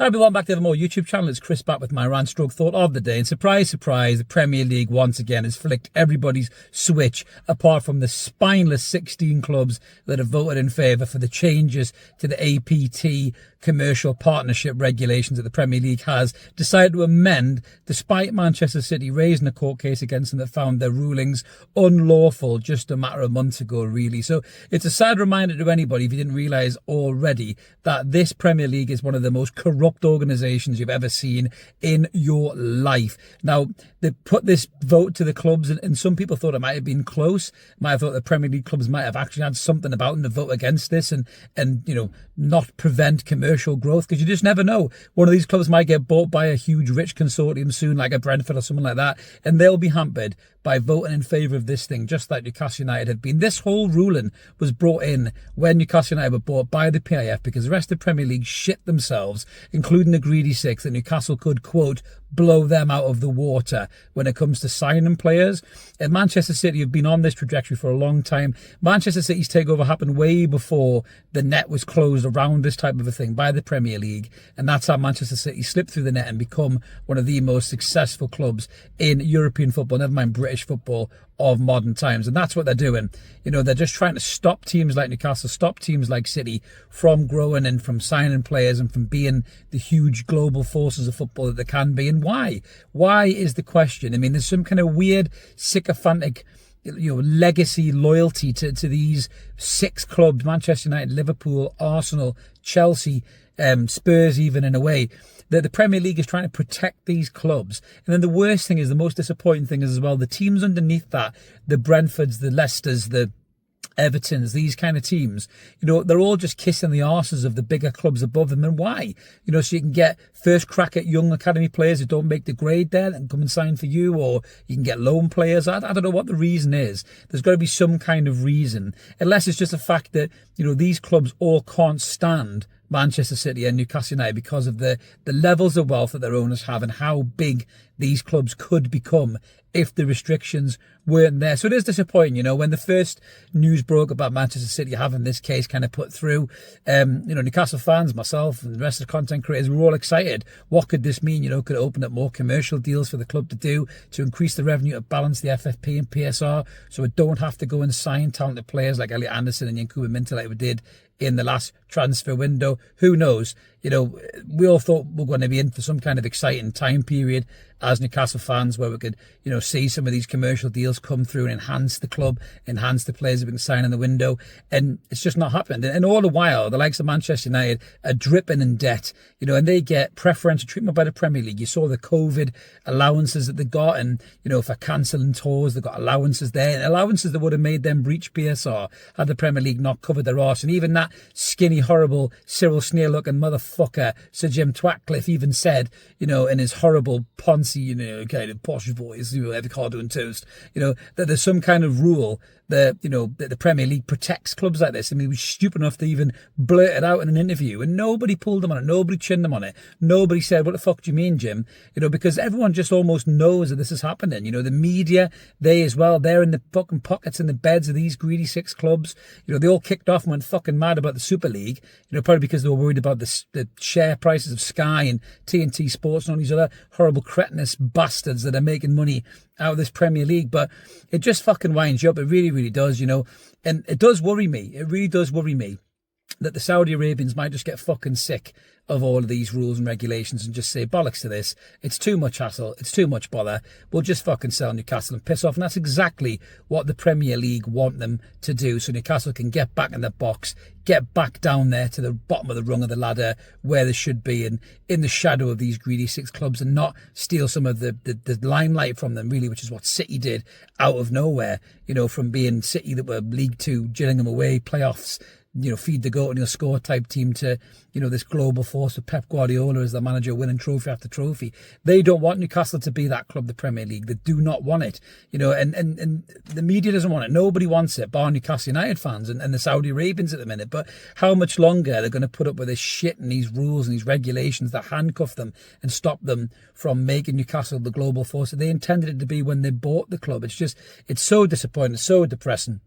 Hi everyone, back to the More YouTube channel. It's Chris back with my rant stroke thought of the day. And surprise, surprise, the Premier League once again has flicked everybody's switch, apart from the spineless 16 clubs that have voted in favour for the changes to the APT commercial partnership regulations that the Premier League has decided to amend, despite Manchester City raising a court case against them that found their rulings unlawful just a matter of months ago, really. So it's a sad reminder to anybody, if you didn't realise already, that this Premier League is one of the most corrupt organisations you've ever seen in your life. Now, they put this vote to the clubs, and some people thought it might have been close, might have thought the Premier League clubs might have actually had something about them to vote against this and you know, not prevent commercial growth, because you just never know. One of these clubs might get bought by a huge rich consortium soon, like a Brentford or something like that, and they'll be hampered by voting in favour of this thing, just like Newcastle United have been. This whole ruling was brought in when Newcastle United were bought by the PIF, because the rest of the Premier League shit themselves, including the greedy six, that Newcastle could, quote, blow them out of the water when it comes to signing players. And Manchester City have been on this trajectory for a long time. Manchester City's takeover happened way before the net was closed around this type of a thing by the Premier League, and that's how Manchester City slipped through the net and become one of the most successful clubs in European football, never mind British football, of modern times. And that's what they're doing. You know, they're just trying to stop teams like Newcastle, stop teams like City from growing and from signing players and from being the huge global forces of football that they can be. And why? Why is the question? I mean, there's some kind of weird sycophantic, you know, legacy loyalty to these six clubs: Manchester United, Liverpool, Arsenal, Chelsea, Spurs, even in a way. The Premier League is trying to protect these clubs. And then the worst thing is, the most disappointing thing is as well, the teams underneath that, the Brentfords, the Leicesters, the Evertons, these kind of teams, you know, they're all just kissing the arses of the bigger clubs above them. And why? You know, so you can get first crack at young academy players who don't make the grade there and come and sign for you, or you can get loan players. I don't know what the reason is. There's got to be some kind of reason, unless it's just a fact that, you know, these clubs all can't stand Manchester City and Newcastle United because of the levels of wealth that their owners have and how big these clubs could become if the restrictions weren't there. So it is disappointing, you know, when the first news broke about Manchester City having this case kind of put through, you know, Newcastle fans, myself and the rest of the content creators, were all excited. What could this mean? You know, could it open up more commercial deals for the club to do, to increase the revenue, to balance the FFP and PSR, so it don't have to go and sign talented players like Elliot Anderson and Yankuba Minter like we did in the last transfer window? Who knows? You know, we all thought we were going to be in for some kind of exciting time period as Newcastle fans, where we could, you know, see some of these commercial deals come through and enhance the club, enhance the players that we can sign in the window. And it's just not happened. And all the while, the likes of Manchester United are dripping in debt, you know, and they get preferential treatment by the Premier League. You saw the COVID allowances that they got, and, you know, for cancelling tours, they got allowances there, and allowances that would have made them breach PSR had the Premier League not covered their arse. And even that skinny, horrible, Cyril Sneer-looking motherfucker, Sir Jim Twatcliffe, even said, you know, in his horrible Ponzi, you know, kind of posh voice, you know, avocado and toast, you know, that there's some kind of rule that, you know, that the Premier League protects clubs like this. I mean, he was stupid enough to even blurt it out in an interview, and nobody pulled him on it, nobody chinned him on it, nobody said, what the fuck do you mean, Jim? You know, because everyone just almost knows that this is happening. You know, the media, they as well, they're in the fucking pockets and the beds of these greedy six clubs. You know, they all kicked off and went fucking mad about the Super League, you know, probably because they were worried about the share prices of Sky and TNT Sports and all these other horrible cretinous bastards that are making money out of this Premier League. But it just fucking winds you up. It really, really does, you know. And it does worry me. It really does worry me that the Saudi Arabians might just get fucking sick of all of these rules and regulations and just say, bollocks to this. It's too much hassle. It's too much bother. We'll just fucking sell Newcastle and piss off. And that's exactly what the Premier League want them to do, so Newcastle can get back in the box, get back down there to the bottom of the rung of the ladder where they should be, and in the shadow of these greedy six clubs, and not steal some of the limelight from them, really, which is what City did out of nowhere, you know, from being City that were League Two, Gillingham away, playoffs, you know, feed the goat and you'll score type team, to, you know, this global force of Pep Guardiola as the manager, winning trophy after trophy. They don't want Newcastle to be that club, the Premier League. They do not want it, you know, and the media doesn't want it. Nobody wants it, bar Newcastle United fans and the Saudi Arabians at the minute. But how much longer they're going to put up with this shit and these rules and these regulations that handcuff them and stop them from making Newcastle the global force that they intended it to be when they bought the club? It's just, it's so disappointing, so depressing.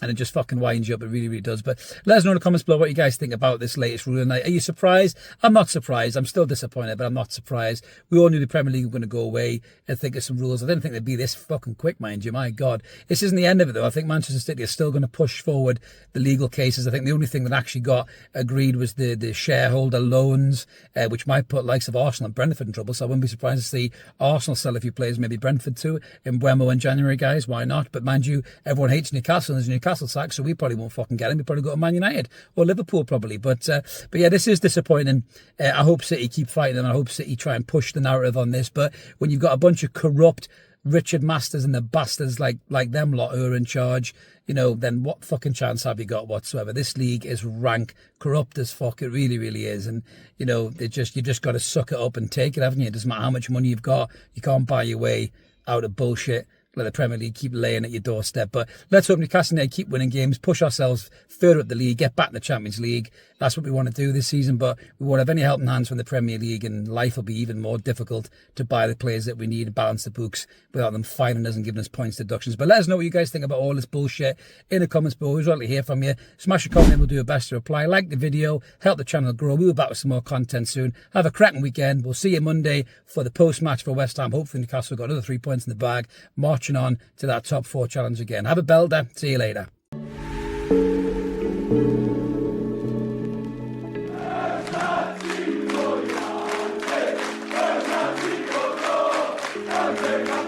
And it just fucking winds you up. It really, really does. But let us know in the comments below what you guys think about this latest ruling. Are you surprised? I'm not surprised. I'm still disappointed, but I'm not surprised. We all knew the Premier League were going to go away and think of some rules. I didn't think they'd be this fucking quick, mind you. My God. This isn't the end of it, though. I think Manchester City are still going to push forward the legal cases. I think the only thing that actually got agreed was the shareholder loans, which might put likes of Arsenal and Brentford in trouble. So I wouldn't be surprised to see Arsenal sell a few players, maybe Brentford too, in Buemo in January, guys. Why not? But mind you, everyone hates Newcastle, and there's a Newcastle sack, so we probably won't fucking get him. We probably go to Man United or Liverpool probably. But yeah, this is disappointing. I hope City keep fighting them. I hope City try and push the narrative on this. But when you've got a bunch of corrupt Richard Masters and the bastards like them lot who are in charge, you know, then what fucking chance have you got whatsoever? This league is rank corrupt as fuck. It really, really is. And, you know, you just got to suck it up and take it, haven't you? It doesn't matter how much money you've got. You can't buy your way out of bullshit. Let the Premier League keep laying at your doorstep. But let's hope Newcastle United keep winning games, push ourselves further up the league, get back in the Champions League. That's what we want to do this season. But we won't have any helping hands from the Premier League, and life will be even more difficult to buy the players that we need and balance the books without them fining us and giving us points deductions. But let us know what you guys think about all this bullshit in the comments below. We'd like to hear from you. Smash a comment, we'll do our best to reply. Like the video, help the channel grow. We'll be back with some more content soon. Have a cracking weekend. We'll see you Monday for the post-match for West Ham. Hopefully Newcastle got another 3 points in the bag, marching on to that top 4 challenge again. Have a belter. See you later. Newcastle United,